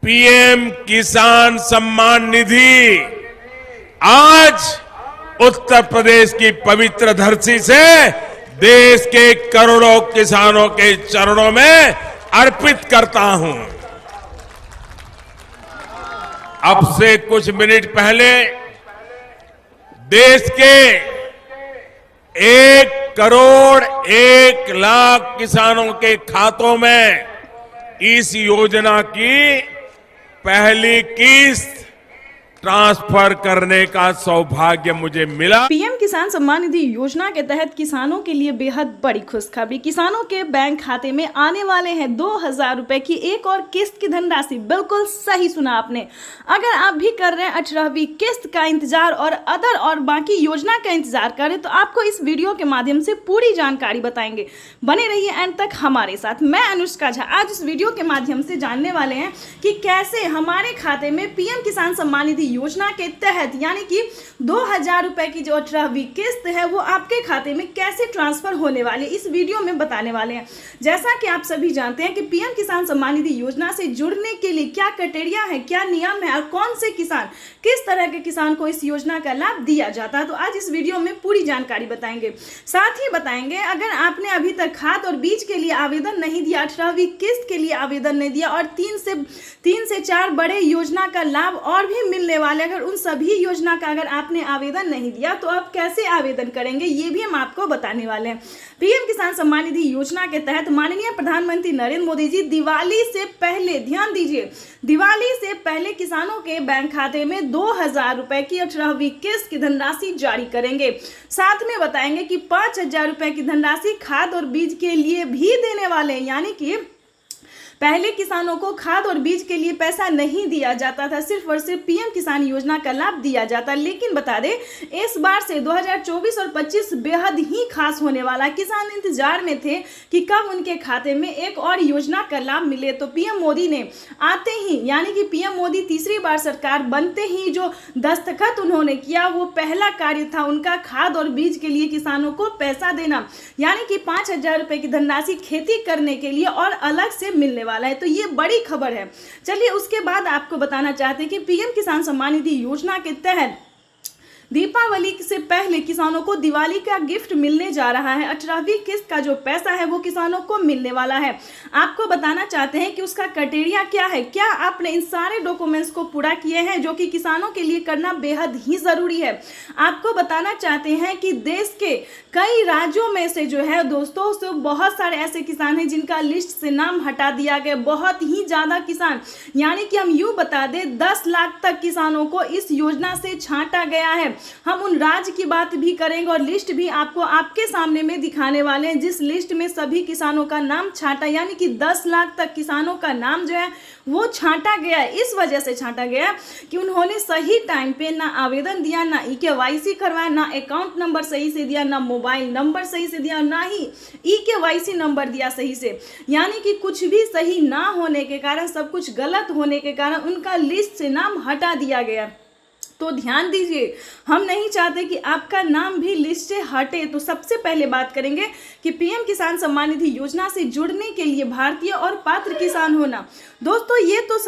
PM किसान सम्मान निधि आज उत्तर प्रदेश की पवित्र धरती से देश के करोड़ों किसानों के चरणों में अर्पित करता हूं। अब से कुछ मिनट पहले देश के 1,01,00,000 किसानों के खातों में इस योजना की पहली किस्त ट्रांसफर करने का सौभाग्य मुझे मिला। पीएम किसान सम्मान निधि योजना के तहत किसानों के लिए बेहद बड़ी खुशखबरी। किसानों के बैंक खाते में आने वाले हैं 2,000 रुपए की एक और किस्त की धनराशि। बिल्कुल सही सुना आपने। अगर आप भी कर रहे हैं 18वीं किस्त का इंतजार और अदर और बाकी योजना का इंतजार कर रहे हैं तो आपको इस वीडियो के माध्यम से पूरी जानकारी बताएंगे। बने रहिए एंड तक हमारे साथ। मैं अनुष्का झा। आज इस वीडियो के माध्यम से जानने वाले हैं कि कैसे हमारे खाते में पीएम किसान सम्मान निधि योजना के तहत यानी कि 2,000 रुपए की जो 18वीं किस्त है वो आपके खाते में कैसे ट्रांसफर होने वाली है, इस वीडियो में बताने वाले हैं। जैसा कि आप सभी जानते हैं कि पीएम किसान सम्मान निधि योजना से जुड़ने के लिए क्या क्राइटेरिया है, क्या नियम है और कौन से किसान, किस तरह के किसान को इस योजना का लाभ दिया जाता है, तो आज इस वीडियो में पूरी जानकारी बताएंगे। साथ ही बताएंगे अगर आपने अभी तक खाद और बीज के लिए आवेदन नहीं दिया, 18वीं किस्त के लिए आवेदन नहीं दिया और 3 से 4 बड़े योजना का लाभ और भी मिलने वाले, अगर उन सभी योजना का अगर आपने आवेदन नहीं दिया तो आप कैसे आवेदन करेंगे ये भी हम आपको बताने वाले हैं। पीएम किसान सम्मान निधि योजना के तहत माननीय प्रधानमंत्री नरेंद्र मोदी जी दिवाली से पहले, ध्यान दीजिए, दिवाली से पहले किसानों के बैंक खाते में 2,000 रुपए की 18वीं किस्त की धनराशि जारी करेंगे। साथ में बताएंगे कि 5,000 रुपए की धनराशि खाद और बीज के लिए भी देने वाले हैं। यानी कि पहले किसानों को खाद और बीज के लिए पैसा नहीं दिया जाता था, सिर्फ और सिर्फ पीएम किसान योजना का लाभ दिया जाता। लेकिन बता दें इस बार से 2024 और 25 बेहद ही खास होने वाला। किसान इंतजार में थे कि कब उनके खाते में एक और योजना का लाभ मिले, तो पीएम मोदी ने आते ही यानी कि पीएम मोदी तीसरी बार सरकार बनते ही जो दस्तखत उन्होंने किया वो पहला कार्य था उनका खाद और बीज के लिए किसानों को पैसा देना, यानी कि 5,000 रुपए की धनराशि खेती करने के लिए और अलग से मिलने वाला है। तो ये बड़ी खबर है। चलिए उसके बाद आपको बताना चाहते हैं कि पीएम किसान सम्मान निधि योजना के तहत दीपावली से पहले किसानों को दिवाली का गिफ्ट मिलने जा रहा है। 18वीं किस्त का जो पैसा है वो किसानों को मिलने वाला है। आपको बताना चाहते हैं कि उसका क्राइटेरिया क्या है, क्या आपने इन सारे डॉक्यूमेंट्स को पूरा किए हैं जो कि किसानों के लिए करना बेहद ही जरूरी है। आपको बताना चाहते हैं कि देश के कई राज्यों में से जो है दोस्तों से बहुत सारे ऐसे किसान हैं जिनका लिस्ट से नाम हटा दिया गया। बहुत ही ज्यादा किसान, यानी कि हम यूं बता दें 10 लाख तक किसानों को इस योजना से छांटा गया है। हम उन राज्य की बात भी करेंगे और लिस्ट भी आपको आपके सामने में दिखाने वाले हैं जिस लिस्ट में सभी किसानों का नाम छांटा, यानी कि 10 लाख तक किसानों का नाम जो है वो छांटा गया। इस वजह से छांटा गया कि उन्होंने सही टाइम पे ना आवेदन दिया, ना EKYC करवाया, ना अकाउंट नंबर सही से दिया, ना मोबाइल नंबर सही से दिया, ना ही EKYC नंबर दिया सही से। यानी कि कुछ भी सही ना होने के कारण, सब कुछ गलत होने के कारण उनका लिस्ट से नाम हटा दिया गया। तो ध्यान दीजिए, हम नहीं चाहते कि आपका नाम भी लिस्ट से हटे। तो सबसे पहले बात करेंगे कि पीएम किसान सम्मान निधि योजना से जुड़ने के लिए भारतीय और पात्र किसान होना। दोस्तों ये तो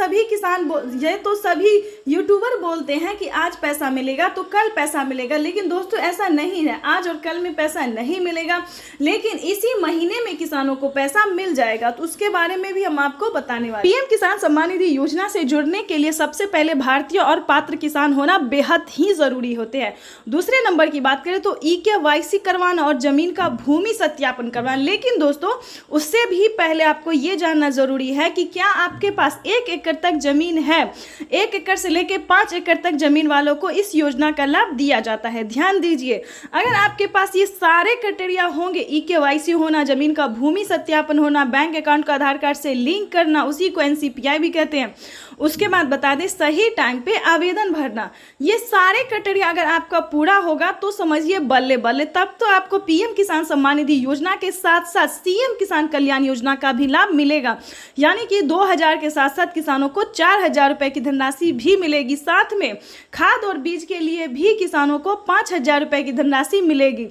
सभी यूट्यूबर बोलते हैं कि आज पैसा मिलेगा तो कल पैसा मिलेगा, लेकिन दोस्तों ऐसा नहीं है। आज और कल में पैसा नहीं मिलेगा, लेकिन इसी महीने में किसानों को पैसा मिल जाएगा। तो उसके बारे में भी हम आपको बताने वाले। पीएम किसान सम्मान निधि योजना से जुड़ने के लिए सबसे पहले भारतीय और पात्र किसान होना बेहद ही जरूरी होते हैं। दूसरे नंबर की बात करें तो EKYC करवाना और जमीन का भूमि सत्यापन करवाना। लेकिन दोस्तों उससे भी पहले आपको ये जानना जरूरी है कि क्या आपके पास 1 एकड़ तक जमीन है। 1 एकड़ से लेकर 5 एकड़ तक जमीन वालों को इस योजना का लाभ दिया जाता है। ध्यान दीजिए, अगर आपके पास ये सारे क्राइटेरिया होंगे, EKYC होना, जमीन का भूमि सत्यापन होना, बैंक अकाउंट का आधार कार्ड से लिंक करना, उसी को NCPI भी कहते हैं, उसके बाद बता दें सही टाइम पे आवेदन भरना, ये सारे क्राइटेरिया अगर आपका पूरा होगा तो समझिए बल्ले बल्ले, तब तो आपको पीएम किसान सम्मान निधि योजना के साथ साथ सीएम किसान कल्याण योजना का भी लाभ मिलेगा। यानी कि 2,000 के साथ साथ किसानों को 4,000 रुपए की धनराशि भी मिलेगी। साथ में खाद और बीज के लिए भी किसानों को 5,000 रुपए की धनराशि मिलेगी।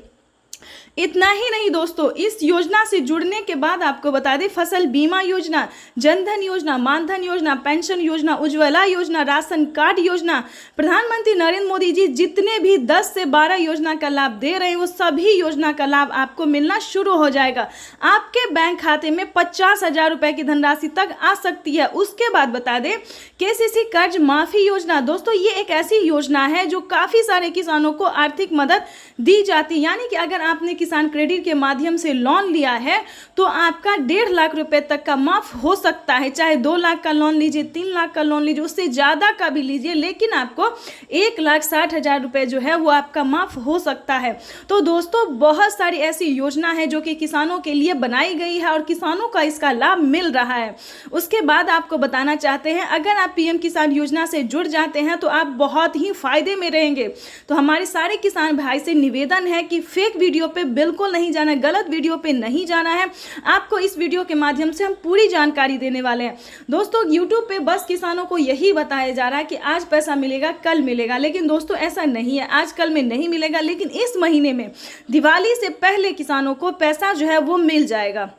इतना ही नहीं दोस्तों, इस योजना से जुड़ने के बाद आपको बता दें फसल बीमा योजना, जनधन योजना, मानधन योजना, पेंशन योजना, उज्ज्वला योजना, राशन कार्ड योजना, प्रधानमंत्री नरेंद्र मोदी जी जितने भी 10 से 12 योजना का लाभ दे रहे हैं वो सभी योजना का लाभ आपको मिलना शुरू हो जाएगा। आपके बैंक खाते में 50,000 रुपए की धनराशि तक आ सकती है। उसके बाद बता दें केसीसी कर्ज माफी योजना, दोस्तों ये एक ऐसी योजना है जो काफी सारे किसानों को आर्थिक मदद दी जाती है। यानी कि अगर आपने किसान क्रेडिट के माध्यम से लोन लिया है तो आपका 1.5 लाख रुपए तक का माफ हो सकता है। चाहे 2 लाख का लोन लीजिए, 3 लाख का लोन लीजिए, उससे ज्यादा का भी लीजिए, लेकिन आपको 1,60,000 रुपए जो है वो आपका माफ हो सकता है। तो दोस्तों बहुत सारी ऐसी योजना है जो कि किसानों के लिए बनाई गई है और किसानों का इसका लाभ मिल रहा है। उसके बाद आपको बताना चाहते हैं, अगर आप पीएम किसान योजना से जुड़ जाते हैं तो आप बहुत ही फायदे में रहेंगे। तो हमारे सारे किसान भाई से निवेदन है कि फेक वीडियो पे बिल्कुल नहीं जाना है, गलत वीडियो पे नहीं जाना है। आपको इस वीडियो के माध्यम से हम पूरी जानकारी देने वाले हैं। दोस्तों यूट्यूब पे बस किसानों को यही बताया जा रहा है कि आज पैसा मिलेगा, कल मिलेगा, लेकिन दोस्तों ऐसा नहीं है। आज कल में नहीं मिलेगा, लेकिन इस महीने में दिवाली से पहले किसानों को पैसा जो है वो मिल जाएगा।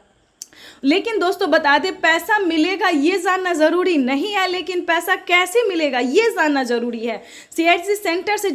लेकिन दोस्तों बता दें पैसा मिलेगा ये जानना जरूरी नहीं है, लेकिन पैसा कैसे मिलेगा ये जानना जरूरी है। सीएचसी सेंटर से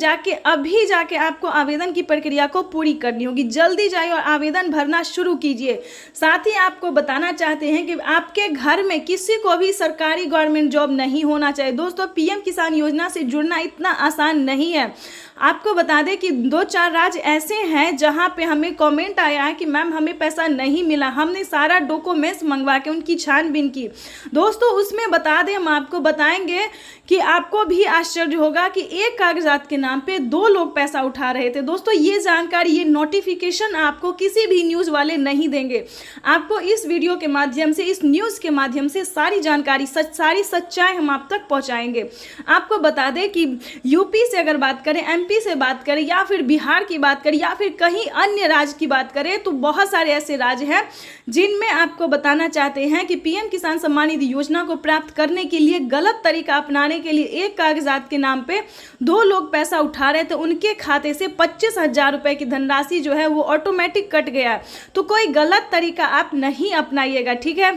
अभी जाके आपको आवेदन की प्रक्रिया को पूरी करनी होगी। जल्दी जाइए और आवेदन भरना शुरू कीजिए। साथ ही आपको बताना चाहते हैं कि आपके घर में किसी को भी सरकारी गवर्नमेंट जॉब नहीं होना चाहिए। दोस्तों पीएम किसान योजना से जुड़ना इतना आसान नहीं है। आपको बता दें कि 2-4 राज्य ऐसे हैं जहां पे हमें कमेंट आया है कि मैम हमें पैसा नहीं मिला। हमने सारा डॉक्यूमेंट्स मंगवा के उनकी छानबीन की। दोस्तों उसमें बता दें, हम आपको बताएंगे कि आपको भी आश्चर्य होगा कि एक कागजात के नाम पे 2 लोग पैसा उठा रहे थे। दोस्तों ये जानकारी, ये नोटिफिकेशन आपको किसी भी न्यूज़ वाले नहीं देंगे। आपको इस वीडियो के माध्यम से, इस न्यूज़ के माध्यम से सारी जानकारी, सारी सच्चाई हम आप तक पहुंचाएंगे। आपको बता दें कि यूपी से अगर बात करें, एमपी से बात करें, या फिर बिहार की बात करें, या फिर कहीं अन्य राज्य की बात करें, तो बहुत सारे ऐसे राज्य हैं जिनमें आपको बताना चाहते हैं कि पीएम किसान सम्मान निधि योजना को प्राप्त करने के लिए गलत तरीका अपनाने के लिए एक कागजात के नाम पे 2 लोग पैसा उठा रहे थे। उनके खाते से 25,000 रुपए की धनराशि जो है वो ऑटोमेटिक कट गया। तो कोई गलत तरीका आप नहीं अपनाइएगा, ठीक है।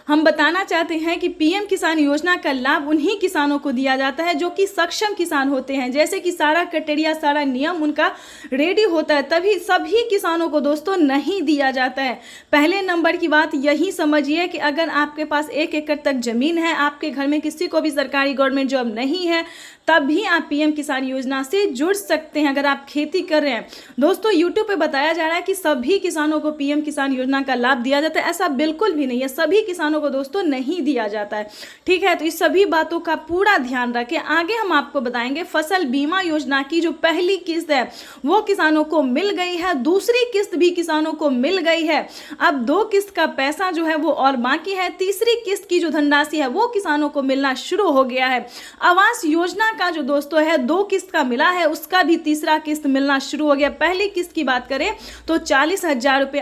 हम बताना चाहते हैं कि पीएम किसान योजना का लाभ उन्हीं किसानों को दिया जाता है जो कि सक्षम किसान होते हैं। जैसे कि सारा क्राइटेरिया, सारा नियम उनका रेडी होता है, तभी सभी किसानों को दोस्तों नहीं दिया जाता है। पहले नंबर की बात यही समझिए कि अगर आपके पास 1 एकड़ तक जमीन है, आपके घर में किसी को भी सरकारी गवर्नमेंट जॉब नहीं है, तब भी आप पीएम किसान योजना से जुड़ सकते हैं अगर आप खेती कर रहे हैं। दोस्तों यूट्यूब पे बताया जा रहा है कि सभी किसानों को पीएम किसान योजना का लाभ दिया जाता है। ऐसा बिल्कुल भी नहीं है, सभी किसानों को दोस्तों नहीं दिया जाता है, ठीक है। तो इस सभी बातों का पूरा ध्यान रखें। आगे हम आपको बताएंगे फसल बीमा योजना की जो पहली किस्त है वो किसानों को मिल गई है, दूसरी किस्त भी किसानों को मिल गई है। अब 2 किस्त का पैसा जो है वो और बाकी है। तीसरी किस्त की जो धनराशि है वो किसानों को मिलना शुरू हो गया है। आवास योजना का जो दोस्तों है 2 किस्त का मिला है, उसका भी तीसरा किस्त मिलना शुरू हो गया। पहली किस्त की बात करें तो 40,000 रुपए